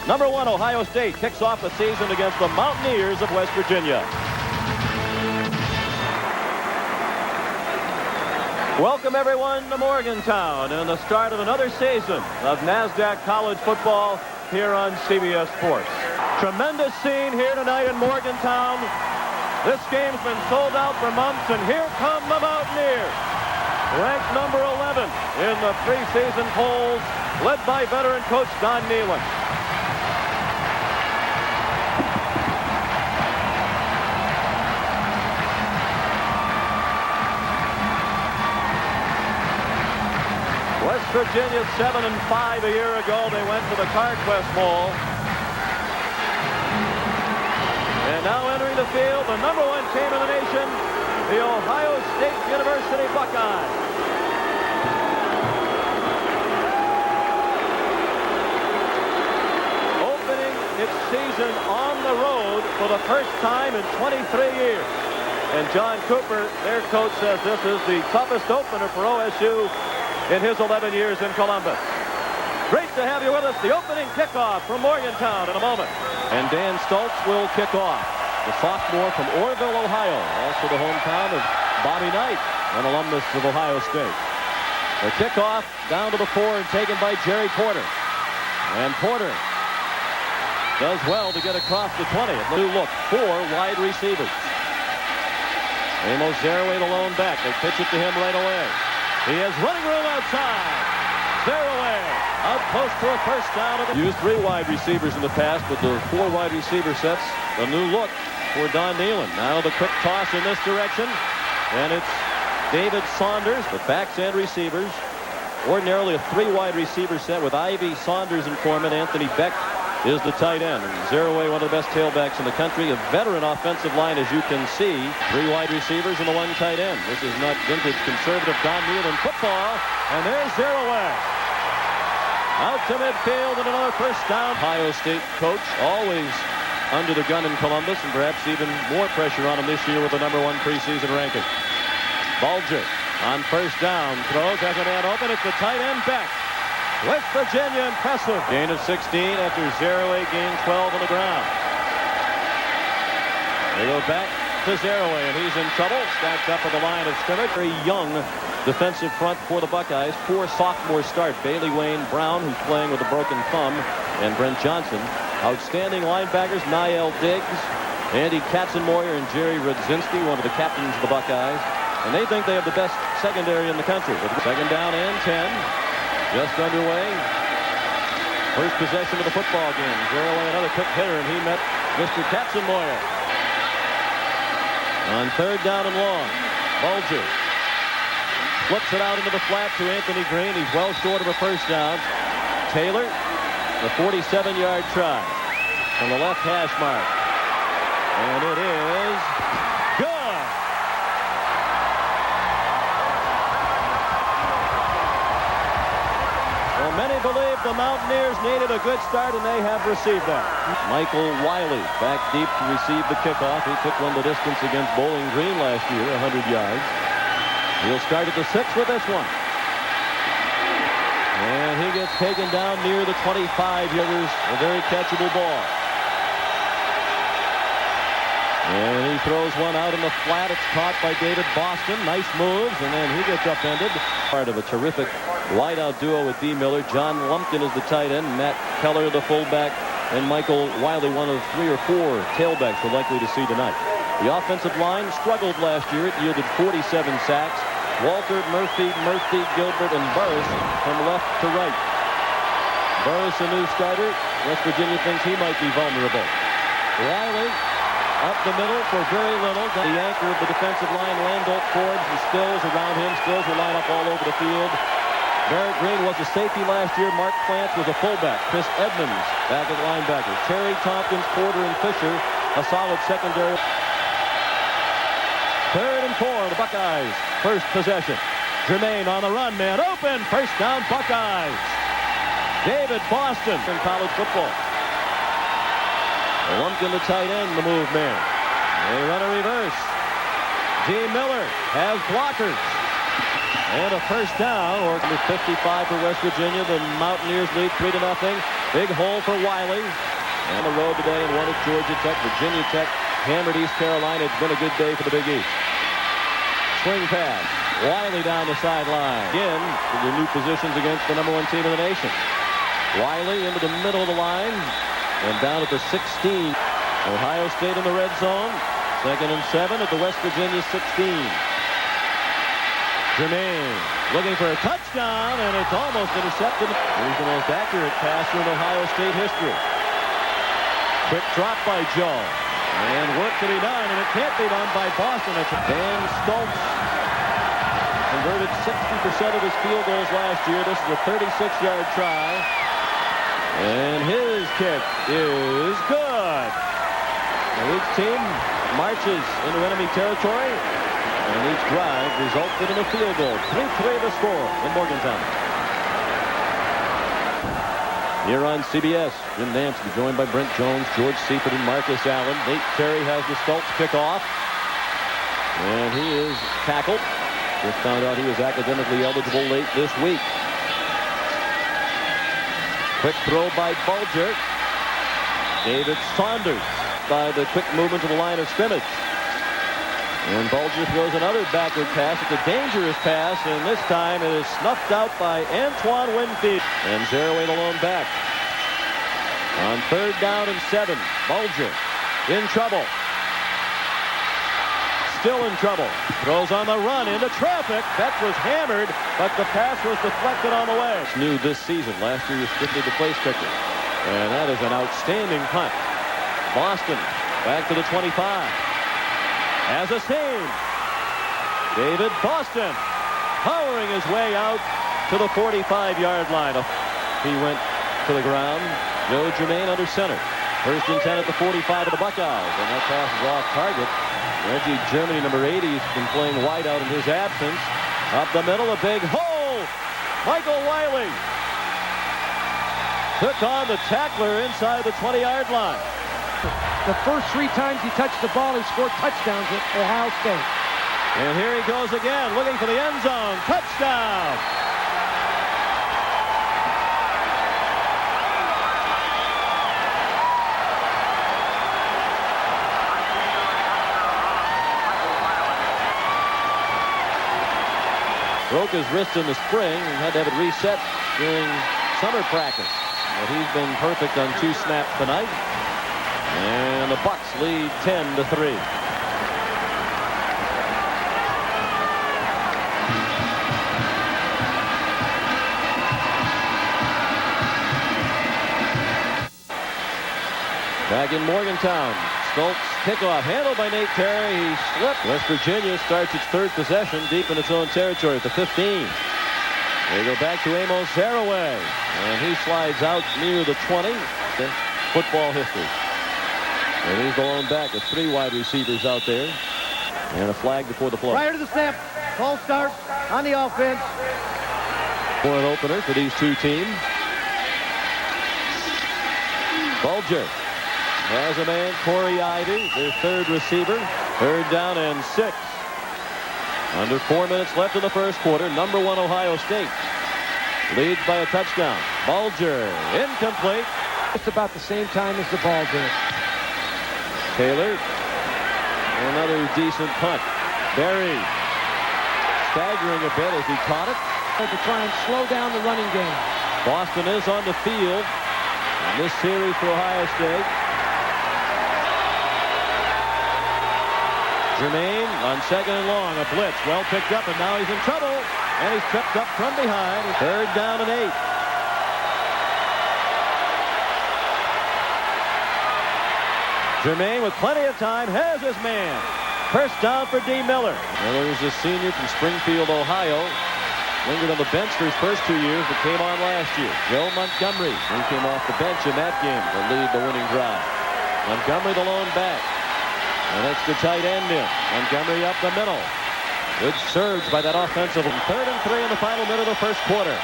#1 Ohio State kicks off the season against the Mountaineers of West Virginia. Welcome everyone to Morgantown and the start of another season of NASDAQ college football here on CBS Sports. Tremendous scene here tonight in Morgantown. This game's been sold out for months, and here come the Mountaineers, ranked number 11 in the preseason polls, led by veteran coach Don Nehlen. West Virginia 7-5 a year ago. They went to the CardQuest Bowl. And now entering the field, the #1 team in the nation, the Ohio State University Buckeyes. Opening its season on the road for the first time in 23 years. And John Cooper, their coach, says this is the toughest opener for OSU in his 11 years in Columbus. Great to have you with us. The opening kickoff from Morgantown in a moment. And Dan Stoltz will kick off. The sophomore from Orrville, Ohio, also the hometown of Bobby Knight, an alumnus of Ohio State. The kickoff down to the 4 and taken by Jerry Porter. And Porter does well to get across the 20. A new look, 4 wide receivers. Amos Zaraway, the lone back. They pitch it to him right away. He has running room outside. Zaraway out post for a first down. Used 3 wide receivers in the past, but the 4 wide receiver sets a new look for Don Nehlen. Now the quick toss in this direction, and it's David Saunders, the backs and receivers. Ordinarily a 3 wide receiver set with Ivy, Saunders, and Foreman. Anthony Beck is the tight end. And Zaraway, one of the best tailbacks in the country. A veteran offensive line, as you can see. 3 wide receivers and the 1 tight end. This is not vintage conservative Don Nehlen football. And there's Zaraway. Out to midfield and another first down. Ohio State coach, always under the gun in Columbus, and perhaps even more pressure on him this year with the #1 preseason ranking. Bulger on first down. Throws, has a man open. It's the tight end Beck. West Virginia impressive. Gain of 16 after Zaraway gained 12 on the ground. They go back to Zaraway, and he's in trouble. Stacked up at the line of scrimmage. Very young defensive front for the Buckeyes. 4 sophomores start. Bailey Wayne Brown, who's playing with a broken thumb, and Brent Johnson. Outstanding linebackers, Niall Diggs, Andy Katzenmoyer, and Jerry Rudzinski, one of the captains of the Buckeyes. And they think they have the best secondary in the country. With second down and 10. Just underway. First possession of the football game. Zaraway, another quick hitter, and he met Mr. Katzenmoyer. On third down and long, Bulger flips it out into the flat to Anthony Green. He's well short of a first down. Taylor, the 47-yard try from the left hash mark. And it is good. Well, many believe the Mountaineers needed a good start, and they have received that. Michael Wiley back deep to receive the kickoff. He took one the distance against Bowling Green last year, 100 yards. He'll start at the 6 with this one. And he gets taken down near the 25-yarders. A very catchable ball. And he throws one out in the flat. It's caught by David Boston. Nice moves, and then he gets upended. Part of a terrific wideout duo with D. Miller. John Lumpkin is the tight end. Matt Keller, the fullback. And Michael Wiley, one of 3 or 4 tailbacks we're likely to see tonight. The offensive line struggled last year. It yielded 47 sacks. Walter, Murphy, Gilbert, and Burris from left to right. Burris, a new starter. West Virginia thinks he might be vulnerable. Wiley up the middle for very little. The anchor of the defensive line, Randolph Forbes, and Stills around him. Stills will line up all over the field. Barrett Green was a safety last year. Mark Plants was a fullback. Chris Edmonds back at linebacker. Terry Tompkins, Porter, and Fisher, a solid secondary. 3rd and 4, the Buckeyes. First possession. Jermaine on the run, man open. First down, Buckeyes. David Boston in college football. Lumpkin, the tight end, the move man. They run a reverse. D. Miller has blockers. And a first down, or 55 for West Virginia. The Mountaineers lead 3-0. Big hole for Wiley. On the road today and won at Georgia Tech. Virginia Tech hammered East Carolina. It's been a good day for the Big East. Swing pass. Wiley down the sideline. Again, in the new positions against the #1 team in the nation. Wiley into the middle of the line and down at the 16. Ohio State in the red zone. 2nd and 7 at the West Virginia 16. Jermaine looking for a touchdown, and it's almost intercepted. He's the most accurate passer in Ohio State history. Quick drop by Joe. And work to be done, and it can't be done by Boston. It's Dan Stoltz. Converted 60% of his field goals last year. This is a 36-yard try. And his kick is good. Now each team marches into enemy territory. And each drive resulted in a field goal. 3-3 the score in Morgantown. Here on CBS, Jim Nance will be joined by Brent Jones, George Seifert, and Marcus Allen. Nate Terry has the Stoltz kickoff. And he is tackled. Just found out he was academically eligible late this week. Quick throw by Bulger. David Saunders by the quick movement to the line of scrimmage. And Bulger throws another backward pass. It's a dangerous pass, and this time it is snuffed out by Antoine Winfield. And zero the lone back. On 3rd down and 7, Bulger in trouble. Still in trouble. Throws on the run into traffic. Beck was hammered, but the pass was deflected on the way. It's new this season. Last year he was strictly the place kicker. And that is an outstanding punt. Boston back to the 25. As a save. David Boston powering his way out to the 45-yard line. He went to the ground. Joe Jermaine under center. 1st and 10 at the 45 of the Buckeyes. And that pass is off target. Reggie Germany, number 80, has been playing wide out in his absence. Up the middle, a big hole. Michael Wiley took on the tackler inside the 20-yard line. The first 3 times he touched the ball, he scored touchdowns at Ohio State. And here he goes again, looking for the end zone. Touchdown! Broke his wrist in the spring and had to have it reset during summer practice. But he's been perfect on 2 snaps tonight. And the Bucks lead 10-3. Back in Morgantown. Stoltz kickoff handled by Nate Terry. He slipped. West Virginia starts its 3rd possession deep in its own territory at the 15. They go back to Amos Zaraway. And he slides out near the 20. Football history. And he's the lone back with 3 wide receivers out there. And a flag before the play. Prior to the snap, false start on the offense. For an opener for these 2 teams. Bulger has a man, Corey Ivy, their 3rd receiver. 3rd down and 6. Under 4 minutes left in the first quarter. Number 1 Ohio State leads by a touchdown. Bulger incomplete. It's about the same time as the ball did. Taylor, another decent punt. Berry staggering a bit as he caught it. To try and slow down the running game. Boston is on the field in this series for Ohio State. Jermaine on 2nd and long, a blitz, well picked up, and now he's in trouble, and he's tripped up from behind. 3rd down and 8. Jermaine with plenty of time has his man. First down for D. Miller. Miller is a senior from Springfield, Ohio. Lingered on the bench for his first 2 years, but came on last year. Joe Montgomery, he came off the bench in that game to lead the winning drive. Montgomery the lone back. And that's the tight end in. Montgomery up the middle. Good surge by that offensive. 3rd and 3 in the final minute of the first quarter.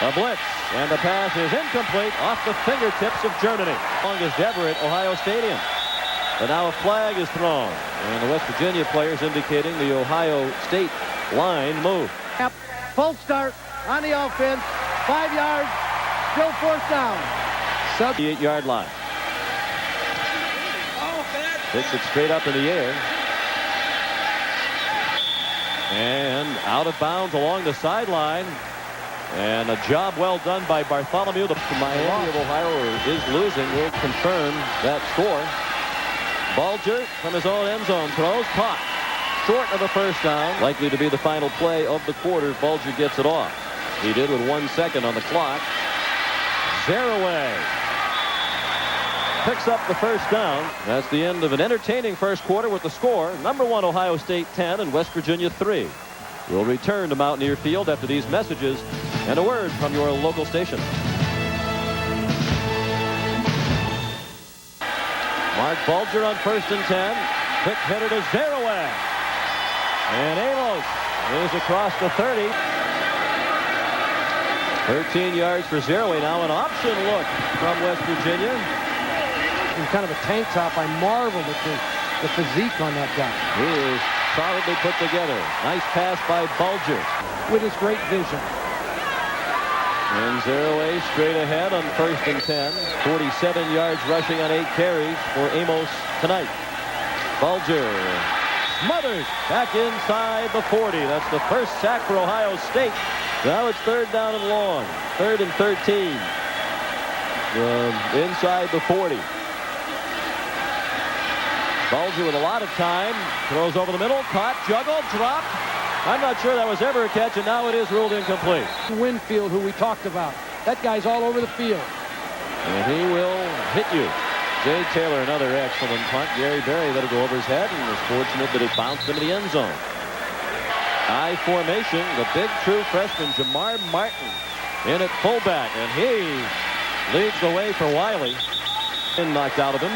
A blitz. And the pass is incomplete off the fingertips of Germany. Longest ever at Ohio Stadium. But now a flag is thrown. And the West Virginia players indicating the Ohio State line move. Full start on the offense. 5 yards. Still fourth down. Sub 8-yard line. Picks it straight up in the air. And out of bounds along the sideline. And a job well done by Bartholomew. The Miami of Ohio is losing. Will confirm that score. Bulger from his own end zone throws. Caught. Short of a first down. Likely to be the final play of the quarter. Bulger gets it off. He did with 1 second on the clock. Zaraway picks up the first down. That's the end of an entertaining first quarter with the score. Number 1 Ohio State 10 and West Virginia 3. We'll return to Mountaineer Field after these messages and a word from your local station. Mark Bulger on 1st and 10. Quick hitter to Zaraway. And Amos moves across the 30. 13 yards for Zaraway. Now an option look from West Virginia. In kind of a tank top, I marveled at the physique on that guy. He is solidly put together. Nice pass by Bulger. With his great vision. And Zaraway straight ahead on 1st and 10. 47 yards rushing on 8 carries for Amos tonight. Bulger smothers back inside the 40. That's the first sack for Ohio State. Now it's 3rd down and long. 3rd and 13. Inside the 40. Bulger with a lot of time. Throws over the middle. Caught. Juggled. Dropped. I'm not sure that was ever a catch, and now it is ruled incomplete. Winfield, who we talked about. That guy's all over the field. And he will hit you. Jay Taylor, another excellent punt. Gary Berry let it go over his head and was fortunate that it bounced into the end zone. I formation, the big true freshman Jamar Martin in at fullback, and he leads the way for Wiley. And knocked out of him.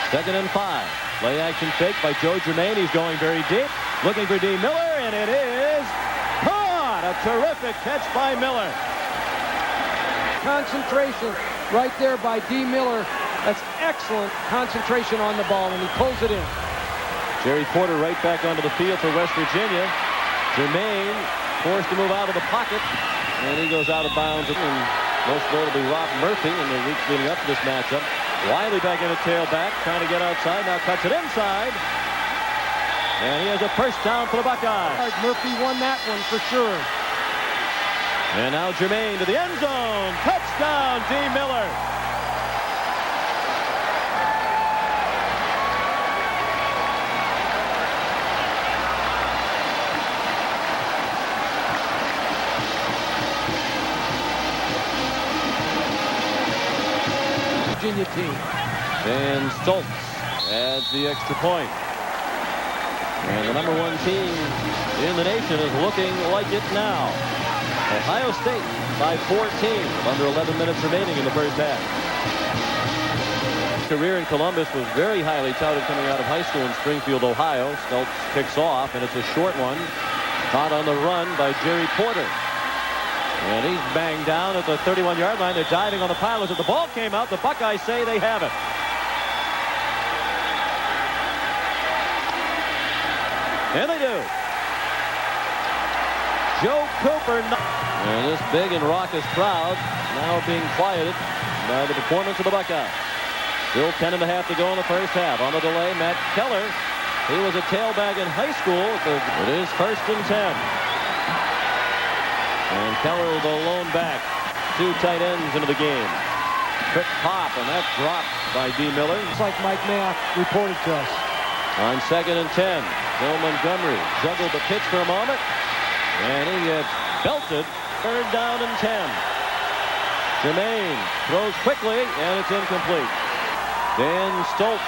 2nd and 5. Play action fake by Joe Germain. He's going very deep. Looking for D. Miller, and it is caught. A terrific catch by Miller. Concentration right there by D. Miller. That's excellent concentration on the ball, and he pulls it in. Jerry Porter right back onto the field for West Virginia. Germain forced to move out of the pocket, and he goes out of bounds. And most notably Rob Murphy in the weeks leading up to this matchup. Wiley back in a tailback, trying to get outside. Now cuts it inside. And he has a first down for the Buckeyes. Murphy won that one for sure. And now Germain to the end zone. Touchdown, D. Miller. Virginia team. And Stoltz adds the extra point. And the number 1 team in the nation is looking like it now. Ohio State by 14 with under 11 minutes remaining in the first half. His career in Columbus was very highly touted coming out of high school in Springfield, Ohio. Stoltz kicks off, and it's a short one. Caught on the run by Jerry Porter. And he's banged down at the 31-yard line. They're diving on the pile. As the ball came out, the Buckeyes say they have it. And they do. Joe Cooper. And this big and raucous crowd now being quieted by the performance of the Buckeyes. Still 10 and a half to go in the first half. On the delay, Matt Keller. He was a tailback in high school. It is 1st and 10. And Keller the lone back. 2 tight ends into the game. Quick pop, and that's dropped by D. Miller. It's like Mike Mayock reported to us. On 2nd and 10. Bill Montgomery juggled the pitch for a moment. And he gets belted. 3rd down and 10. Germain throws quickly, and it's incomplete. Dan Stoltz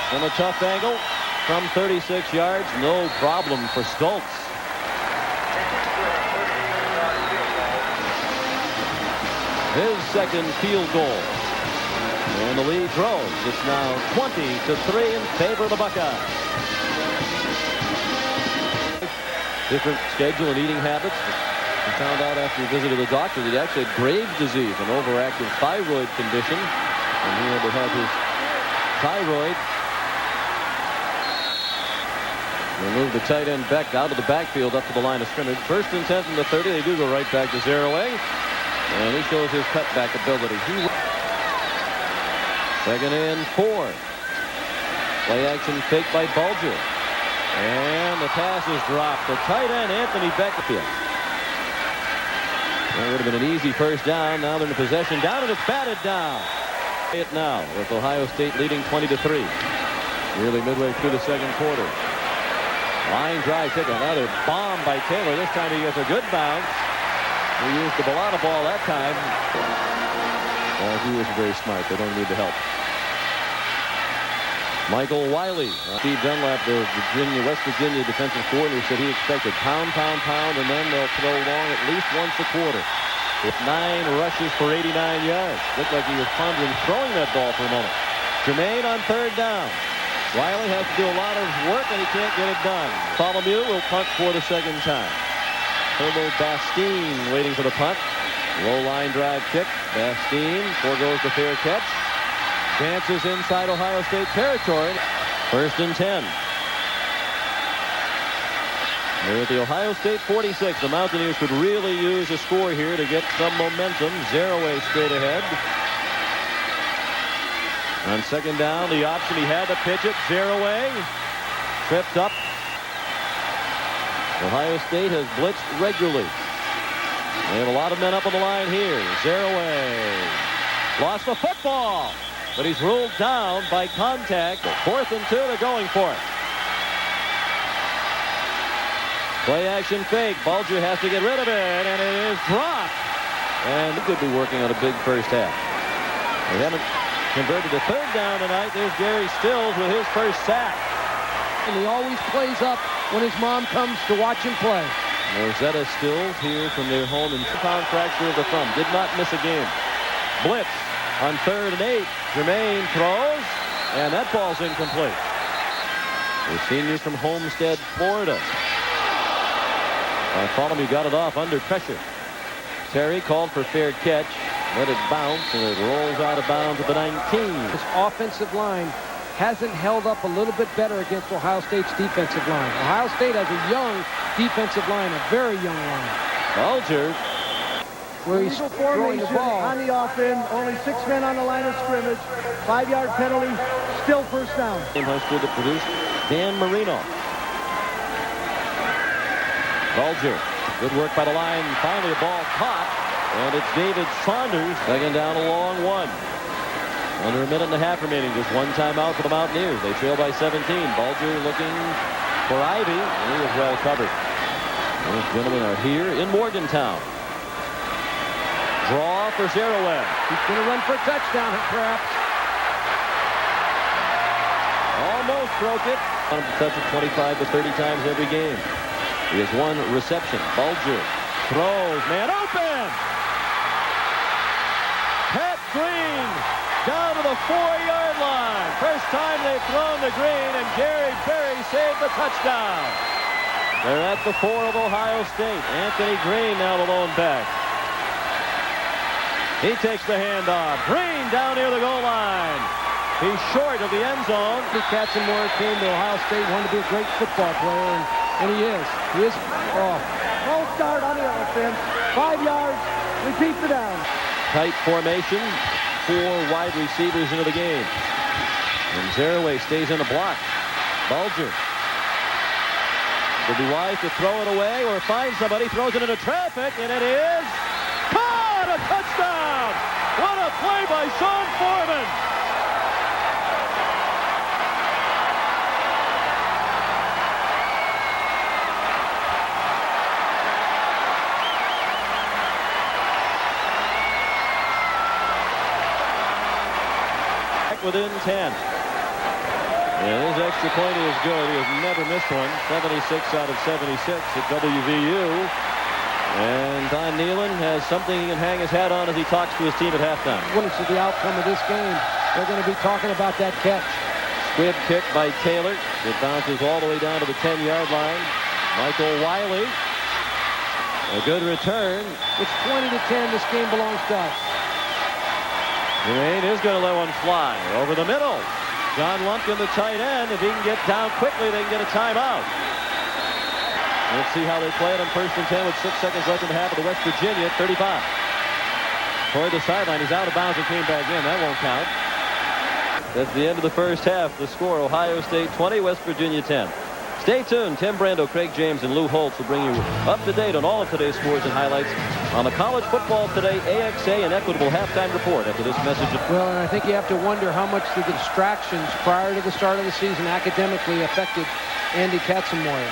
from a tough angle from 36 yards. No problem for Stoltz. His 2nd field goal. And the lead grows. It's now 20-3 in favor of the Buckeyes. Different schedule and eating habits. He found out after he visited the doctor that he actually had Graves' disease, an overactive thyroid condition. And he had to have his thyroid. They move the tight end back out of the backfield up to the line of scrimmage. 1st and 10 from the 30. They do go right back to Zaraway. And he shows his cutback ability. Second and 4. Play action fake by Bulger. And the pass is dropped. The tight end, Anthony Beckfield. That would have been an easy first down. Now they're in possession down, and it's batted down. It now with Ohio State leading 20-3. Nearly midway through the second quarter. Line drive, take another bomb by Taylor. This time he gets a good bounce. He used the Bellata ball that time. Well, he was very smart. They don't need the help. Michael Wiley. Steve Dunlap, the West Virginia defensive coordinator, said he expected pound, pound, pound, and then they'll throw long at least once a quarter. With 9 rushes for 89 yards. Looked like he was pondering throwing that ball for a moment. Jermaine on third down. Wiley has to do a lot of work, and he can't get it done. Bartholomew will punt for the second time. Herbo Bastine waiting for the punt. Low line drive kick. Bastine foregoes the fair catch. Dances inside Ohio State territory. First and 10. They're at the Ohio State 46. The Mountaineers could really use a score here to get some momentum. Zeraway straight ahead. On second down, the option, he had to pitch it. Zeraway tripped up. Ohio State has blitzed regularly. They have a lot of men up on the line here. Zeraway lost the football, but he's ruled down by contact. 4th and 2, they're going for it. Play action fake. Bulger has to get rid of it, and it is dropped. And he could be working on a big first half. They haven't converted to third down tonight. There's Gary Stills with his first sack. And he always plays up when his mom comes to watch him play. Rosetta Stills here from their home in pound fracture of the thumb. Did not miss a game. Blitz on 3rd and 8. Jermaine throws, and that ball's incomplete. The senior from Homestead, Florida. Bartholomew got it off under pressure. Terry called for fair catch. Let it bounce, and it rolls out of bounds at the 19. This offensive line hasn't held up a little bit better against Ohio State's defensive line. Ohio State has a young defensive line, a very young line. Bulger. Where he's throwing the ball. On the offense, only 6 men on the line of scrimmage. 5-yard penalty, still first down. In high school that produced Dan Marino. Bulger. Good work by the line. Finally a ball caught. And it's David Saunders. Second down, a long one. Under a minute and a half remaining. Just one timeout for the Mountaineers. They trail by 17. Bulger looking for Ivy. And he was well covered. Those gentlemen are here in Morgantown. Draw for Zeraway. He's going to run for a touchdown, perhaps. Almost broke it. On to touch it 25 to 30 times every game. He has 1 reception. Bulger throws. Man open. Pat Green down to the 4-yard line. First time they've thrown to Green, and Gary Berry saved the touchdown. They're at the 4 of Ohio State. Anthony Green now the lone back. He takes the handoff. Green down near the goal line. He's short of the end zone. Katzenmoyer came to Ohio State, wanted to be a great football player, and he is. He is. Oh. Full start on the offense. 5 yards. Repeat the down. Tight formation. 4 wide receivers into the game. And Zeraway stays in the block. Bulger. Would be wise to throw it away or find somebody. Throws it into traffic, and it is caught! A touchdown! What a play by Sean Foreman! Within 10. And his extra point is good. He has never missed one. 76 out of 76 at WVU. And Don Nealon has something he can hang his hat on as he talks to his team at halftime. What is the outcome of this game? They're going to be talking about that catch. Squib kick by Taylor. It bounces all the way down to the 10-yard line. Michael Wiley. A good return. It's 20-10. This game belongs to us. Jermaine is going to let one fly over the middle. John Lumpkin, the tight end. If he can get down quickly, they can get a timeout. Let's see how they play it on 1st and 10 with 6 seconds left in the half of the West Virginia 35. toward the sideline. He's out of bounds and came back in. That won't count. That's the end of the first half. The score, Ohio State 20, West Virginia 10. Stay tuned. Tim Brando, Craig James, and Lou Holtz will bring you up to date on all of today's scores and highlights on the College Football Today AXA and Equitable Halftime Report after this message. Well, and I think you have to wonder how much the distractions prior to the start of the season academically affected Andy Katzenmoyer.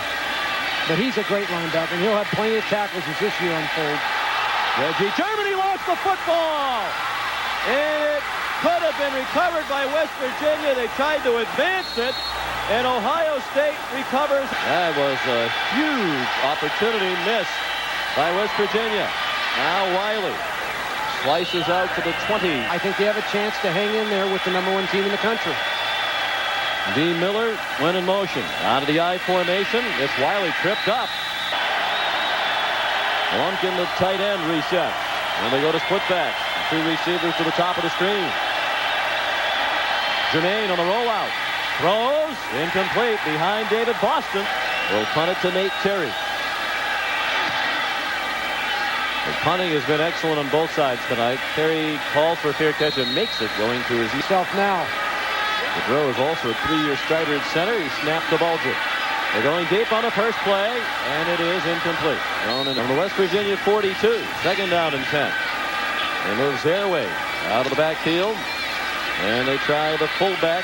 But he's a great linebacker, and he'll have plenty of tackles as this year unfolds. Reggie Germany lost the football, and it could have been recovered by West Virginia. They tried to advance it, and Ohio State recovers. That was a huge opportunity missed by West Virginia. Now Wiley slices out to the 20. I think they have a chance to hang in there with the #1 team in the country. D. Miller went in motion. Out of the I formation. It's Wiley tripped up. Lumpkin, the tight end, reset. And they go to split back. Two receivers to the top of the screen. Jermaine on the rollout. Throws. Incomplete. Behind David Boston. Will punt it to Nate Terry. The punting has been excellent on both sides tonight. Terry calls for a fair catch and makes it, going to his Self now. The throw is also a 3-year starter at center. He snapped the Bulger. They're going deep on the first play, and it is incomplete. On the West Virginia 42, second down and 10. They move Zaraway out of the backfield, and they try the fullback,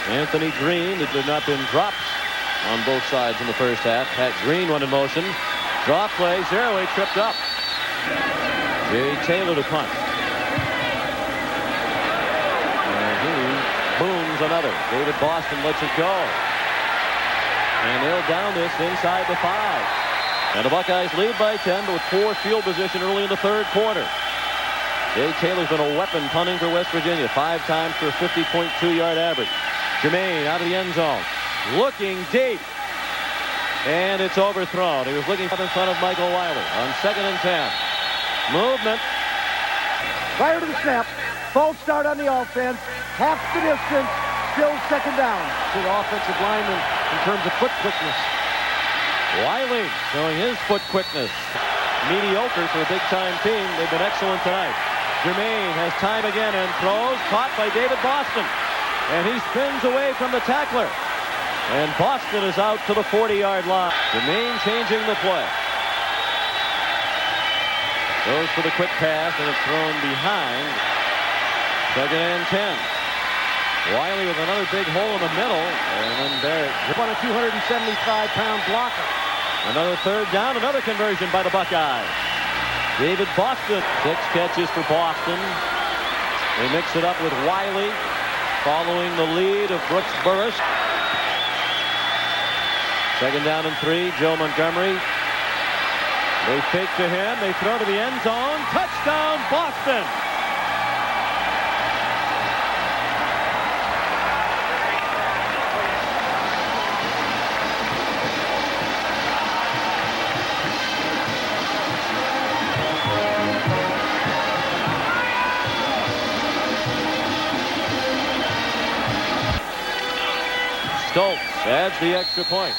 Anthony Green. There had not been drops on both sides in the first half. Pat Green went in motion. Draw play, Zaraway tripped up. Jay Taylor to punt. And he booms another. David Boston lets it go. And they'll down this inside the 5. And the Buckeyes lead by 10 with poor field position early in the third quarter. Jay Taylor's been a weapon punting for West Virginia. 5 times for a 50.2-yard average. Jermaine out of the end zone. Looking deep. And it's overthrown. He was looking up in front of Michael Wiley on 2nd and 10. Movement. Prior to the snap, false start on the offense. Half the distance. Still second down. Good offensive lineman in terms of foot quickness. Wiley showing his foot quickness. Mediocre for a big-time team. They've been excellent tonight. Jermaine has time again and throws. Caught by David Boston. And he spins away from the tackler. And Boston is out to the 40-yard line. Jermaine changing the play. Goes for the quick pass, and it's thrown behind. 2nd and 10. Wiley with another big hole in the middle, and then Barrett On a 275-pound blocker. Another third down, another conversion by the Buckeyes. David Boston, 6 catches for Boston. They mix it up with Wiley, following the lead of Brooks Burris. 2nd down and 3, Joe Montgomery. They fake to him, they throw to the end zone. Touchdown, Boston! Stoltz adds the extra point.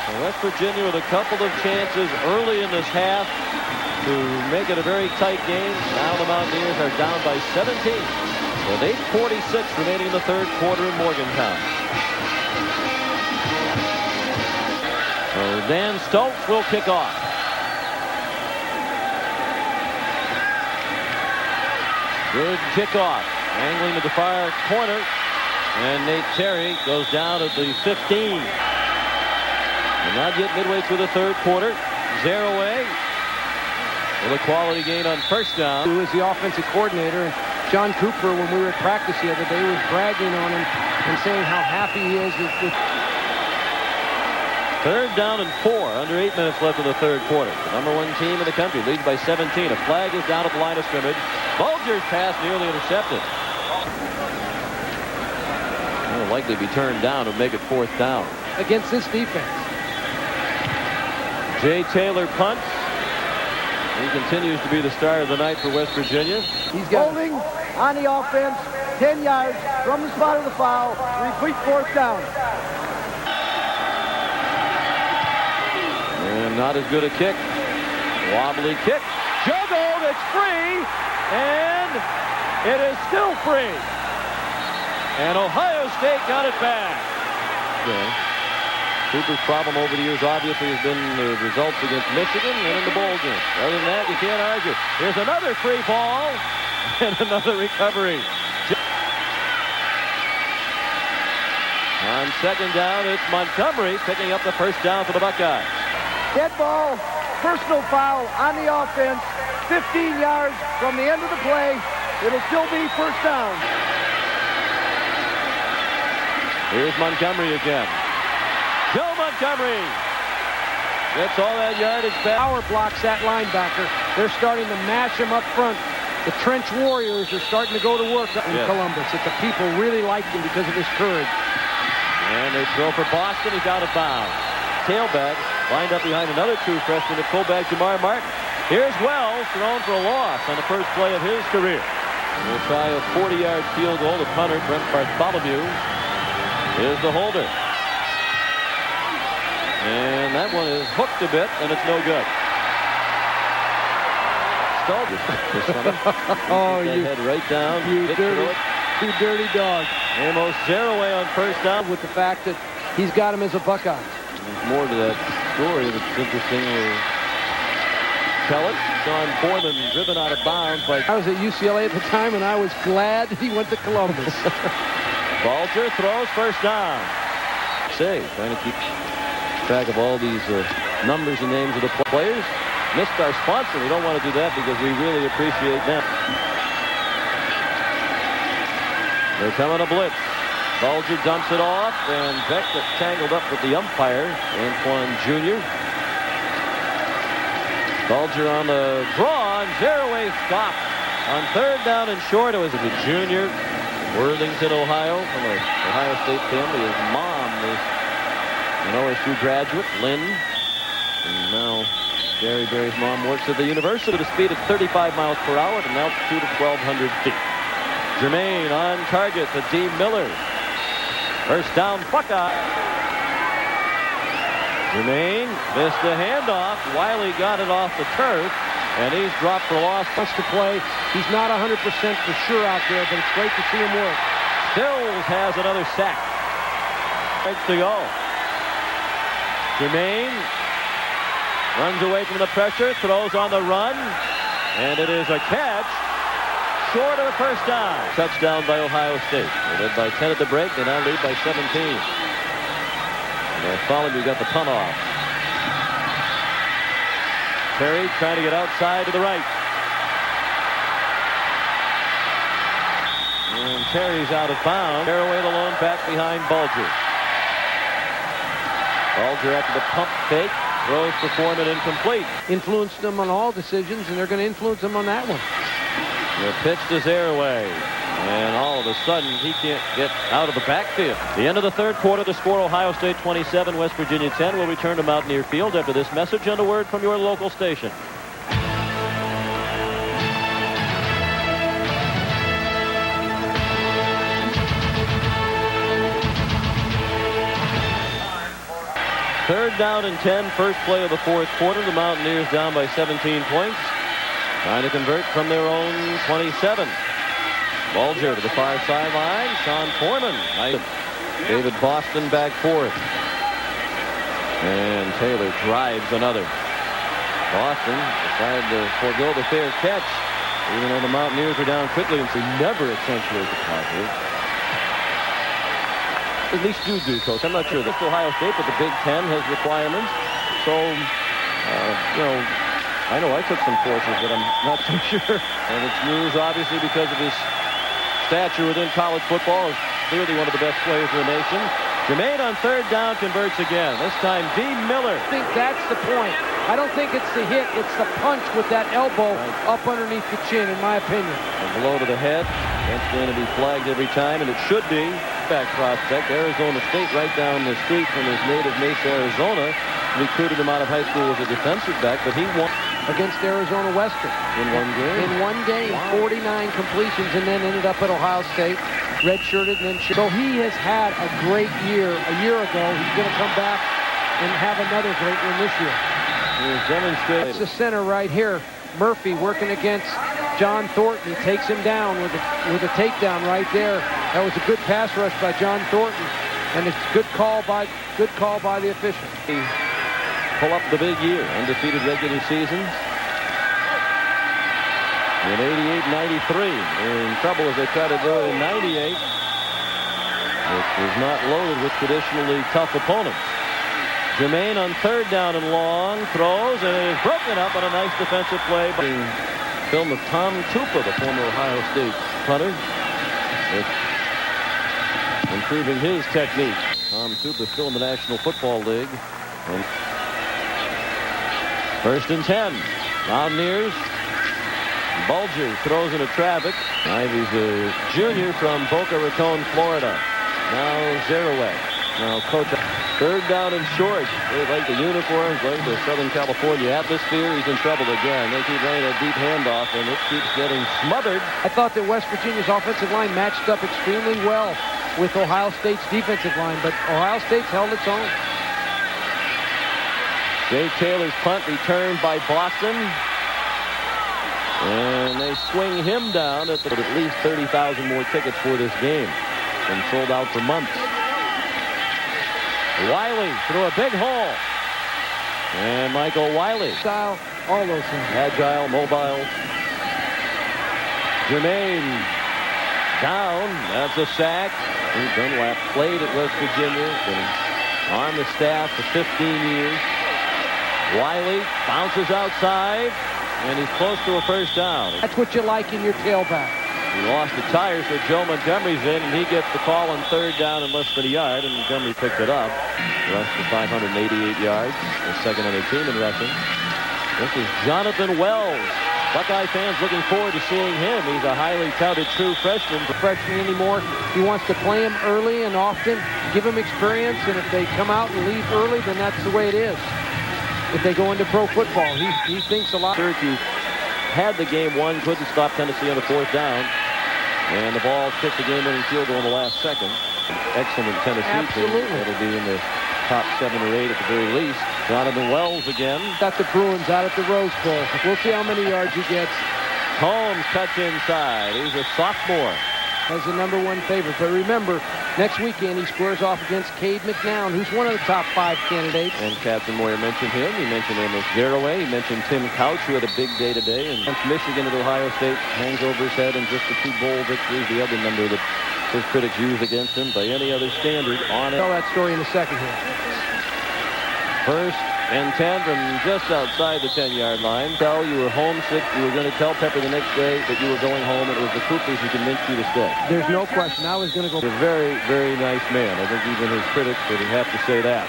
So West Virginia with a couple of chances early in this half to make it a very tight game. Now the Mountaineers are down by 17 with 8:46 remaining in the third quarter in Morgantown. So Dan Stoltz will kick off. Good kickoff. Angling to the far corner. And Nate Terry goes down at the 15. And not yet midway through the third quarter. Zaraway with a quality gain on first down. Who is the offensive coordinator. And John Cooper, when we were at practice the other day, was bragging on him and saying how happy he is with. Third down and 4. Under 8 minutes left in the third quarter. The #1 team in the country leads by 17. A flag is down at the line of scrimmage. Bulger's pass nearly intercepted. Will likely be turned down to make it 4th down. Against this defense. Jay Taylor punts. He continues to be the star of the night for West Virginia. He's holding on the offense. 10 yards from the spot of the foul. Repeat 4th down. And not as good a kick. Wobbly kick. Juggled. It's free. and it is still free. And Ohio State got it back. Okay. Cooper's problem over the years obviously has been the results against Michigan and in the bowl game. Other than that, you can't argue. Here's another free ball and another recovery. On second down, it's Montgomery picking up the first down for the Buckeyes. Dead ball, personal foul on the offense, 15 yards from the end of the play. It'll still be first down. Here's Montgomery again. Joe Montgomery gets all that yardage back. Power blocks that linebacker. They're starting to mash him up front. The trench warriors are starting to go to work in Columbus. That the people really like him because of his courage. And they throw for Boston. He's out of bounds. Tailback lined up behind another true freshman at fullback, Jamar Martin. Here's Wells, thrown for a loss on the first play of his career. We'll try a 40-yard field goal. The punter, Brent Bartholomew, is the holder. And that one is hooked a bit, and it's no good. Oh, you head right down. You dirty dog. Amos Zaraway on first down with the fact that he's got him as a Buckeye. There's more to that story that's interesting. Tell it. Sean Foreman driven out of bounds by... I was at UCLA at the time, and I was glad he went to Columbus. Balger throws first down. Trying to keep track of all these numbers and names of the players. Missed our sponsor. We don't want to do that because we really appreciate them. They're coming a blitz. Bulger dumps it off, and Beck gets tangled up with the umpire, Antoine Jr. Bulger on the draw, and Zaraway stopped. On third down and short, it was the junior, Worthington, Ohio, from an Ohio State family. His mom was an OSU graduate, Lynn. And now Gary Berry's mom works at the university at a speed of 35 miles per hour at an altitude of 1,200 feet. Jermaine on target to D. Miller. First down, Buckeye. Jermaine missed the handoff. Wiley got it off the turf, and he's dropped for loss. Wants to play. He's not 100% for sure out there, but it's great to see him work. Stills has another sack. Right to go. Jermaine runs away from the pressure, throws on the run, and it is a catch. Short of the first down. Touchdown by Ohio State. They led by 10 at the break. They now lead by 17. And Bartholomew got the punt off. Terry trying to get outside to the right. And Terry's out of bounds. Zaraway the lone back behind Bulger. Bulger after the pump fake. Throws for Foreman incomplete. Influenced them on all decisions, and they're going to influence them on that one. The pitch to Zaraway, and all of a sudden he can't get out of the backfield. The end of the third quarter, the score Ohio State 27, West Virginia 10. We'll return to Mountaineer Field after this message and a word from your local station. Third down and 10, first play of the fourth quarter. The Mountaineers down by 17 points. Trying to convert from their own 27. Bulger to the far sideline. Sean Foreman. David Boston back fourth. And Taylor drives another. Boston decided to forego the fair catch, even though the Mountaineers were down quickly, and so never accentuate the positive. At least you do, Coach. I'm not sure. This is Ohio State, but the Big Ten has requirements. So, I know I took some courses, but I'm not so sure. And it's news, obviously, because of his stature within college football. Is clearly one of the best players in the nation. Jermaine on third down converts again. This time, D. Miller. I think that's the point. I don't think it's the hit. It's the punch with that elbow up underneath the chin, in my opinion. A blow to the head. That's going to be flagged every time, and it should be. Back prospect, Arizona State, right down the street from his native Mesa, Arizona. Recruited him out of high school as a defensive back, but he won against Arizona Western in one game. In one game, wow. 49 completions, and then ended up at Ohio State, redshirted, and then so he has had a great year. A year ago, he's going to come back and have another great one this year. He has demonstrated. That's the center right here. Murphy working against John Thornton. He takes him down with a takedown right there. That was a good pass rush by John Thornton, and it's good call by the official. Pull up the big year, undefeated regular seasons. In 88-93, they're in trouble as they try to do it in 98. Which was not loaded with traditionally tough opponents. Jermaine on third down and long throws, and it is broken up on a nice defensive play. Film of Tom Tupa, the former Ohio State punter, improving his technique. Tom Tupa still in the National Football League. And first and 10. Mountaineers. Bulger throws into traffic. Ivy's a junior from Boca Raton, Florida. Now Zeraway. Now coach. Third down and short. They like the uniforms, like the Southern California atmosphere. He's in trouble again. They keep running a deep handoff, and it keeps getting smothered. I thought that West Virginia's offensive line matched up extremely well with Ohio State's defensive line, but Ohio State's held its own. Jay Taylor's punt returned by Boston. And they swing him down at least 30,000 more tickets for this game. Been sold out for months. Wiley through a big hole. And Michael Wiley. Style, all those things. Agile, mobile. Jermaine down. That's a sack. Dunlap played at West Virginia. Been on the staff for 15 years. Wiley bounces outside. And he's close to a first down. That's what you like in your tailback. He lost the tires, so Joe Montgomery's in, and he gets the call on third down in less than a yard, and Montgomery picked it up. Rushed for 588 yards, the second on the team in rushing. This is Jonathan Wells. Buckeye fans looking forward to seeing him. He's a highly touted true freshman. The freshman anymore. He wants to play him early and often, give him experience, and if they come out and leave early, then that's the way it is. If they go into pro football, he thinks a lot. Syracuse had the game won, couldn't stop Tennessee on the fourth down. And the ball kicked the game-winning field goal in the last second. Excellent Tennessee team. It'll be in the top 7 or 8 at the very least. Jonathan Wells again. Got the Bruins out at the Rose Bowl. We'll see how many yards he gets. Holmes cuts inside. He's a sophomore. As the #1 favorite. But remember, next weekend he squares off against Cade McNown, who's one of the top 5 candidates. And Captain Moyer mentioned him. He mentioned Amos Zeraway. He mentioned Tim Couch, who had a big day today. And Michigan at Ohio State hangs over his head in just the 2 bowl victories, the other number that his critics use against him by any other standard on it. Tell that story in a second here. First and 10 from just outside the 10-yard line. Tell you were homesick. You were going to tell Pepper the next day that you were going home. It was the Coopers who convinced you to stay. There's no question. I was going to go. He's a very, very nice man. I think even his critics would have to say that.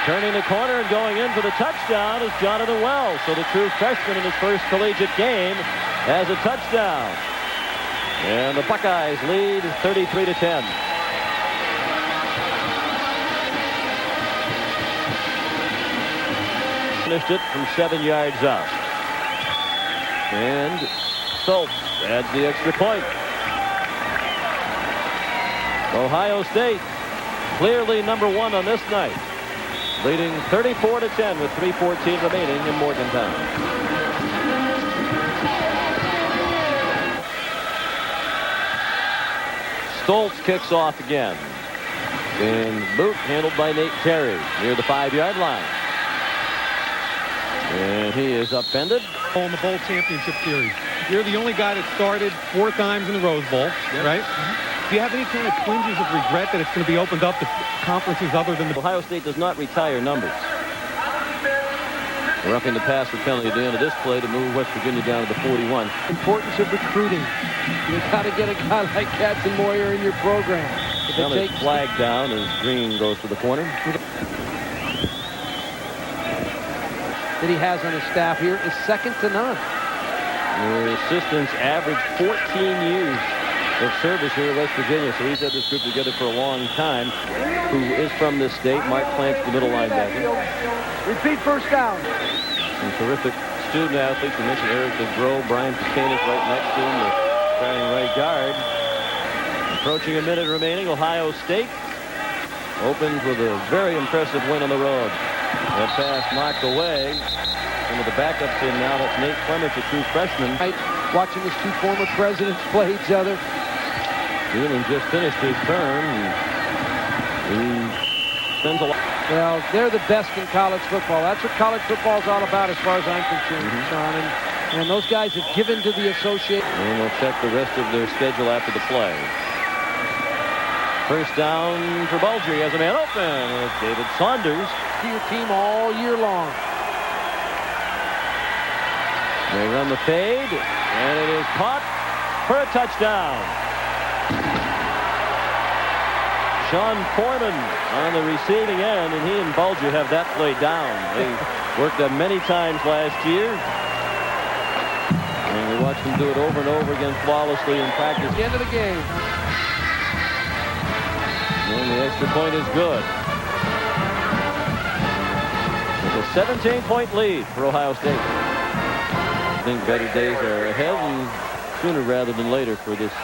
Turning the corner and going in for the touchdown is Jonathan Wells. So the true freshman in his first collegiate game has a touchdown. And the Buckeyes lead 33-10. Finished it from 7 yards out. And Schultz adds the extra point. Ohio State clearly #1 on this night, leading 34-10 with 3:14 remaining in Morgantown. Stoltz kicks off again. And boot handled by Nate Terry near the 5-yard line. And he is upended. In the bowl championship series. You're the only guy that started 4 times in the Rose Bowl, right? Do you have any kind of twinges of regret that it's going to be opened up to conferences other than the... Ohio State does not retire numbers. Roughing the passer penalty at the end of this play to move West Virginia down to the 41. Importance of recruiting. You've got to get a guy like Captain Moyer in your program. Another flag down as Green goes to the corner. That he has on his staff here is second to none. The assistants average 14 years of service here at West Virginia, so he's had this group together for a long time. Who is from this state? Mark Plant's the middle linebacker. Repeat first down. Some terrific student athletes. We mentioned Eric DeGros, Brian Pecanis right next to him, the starting right guard. Approaching a minute remaining, Ohio State opens with a very impressive win on the road. That pass knocked away. Some of the backups in now. That's Nate Clements, a true freshman. Watching his two former presidents play each other. Wheeling just finished his term. He spends a lot. Well, they're the best in college football. That's what college football is all about as far as I'm concerned, Sean. And those guys have given to the association. And we'll check the rest of their schedule after the play. First down for Bulger. He has a man open. It's David Saunders. To your team all year long. They run the fade, and it is caught for a touchdown. Sean Foreman on the receiving end, and he and Bulger have that play down. They worked that many times last year. And we watched them do it over and over again flawlessly in practice. The end of the game. And the extra point is good. It's a 17-point lead for Ohio State. I think better days are ahead, and sooner rather than later for this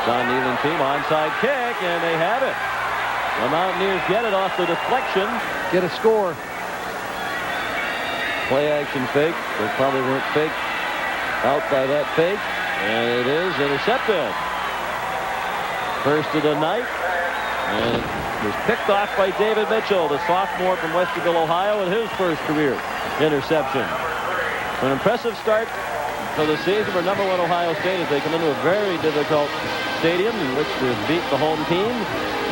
Don Nehlen team. Onside kick, and they have it. The Mountaineers get it off the deflection. Get a score. Play action fake. They probably weren't faked out by that fake. And it is intercepted. First of the night. And it was picked off by David Mitchell, the sophomore from Westerville, Ohio, in his first career interception. An impressive start for the season for #1 Ohio State as they come into a very difficult stadium in which to beat the home team.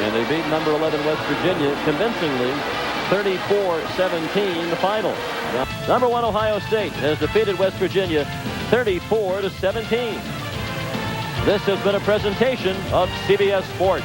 And they beat number 11 West Virginia convincingly, 34-17 the final. #1 Ohio State has defeated West Virginia 34-17. This has been a presentation of CBS Sports.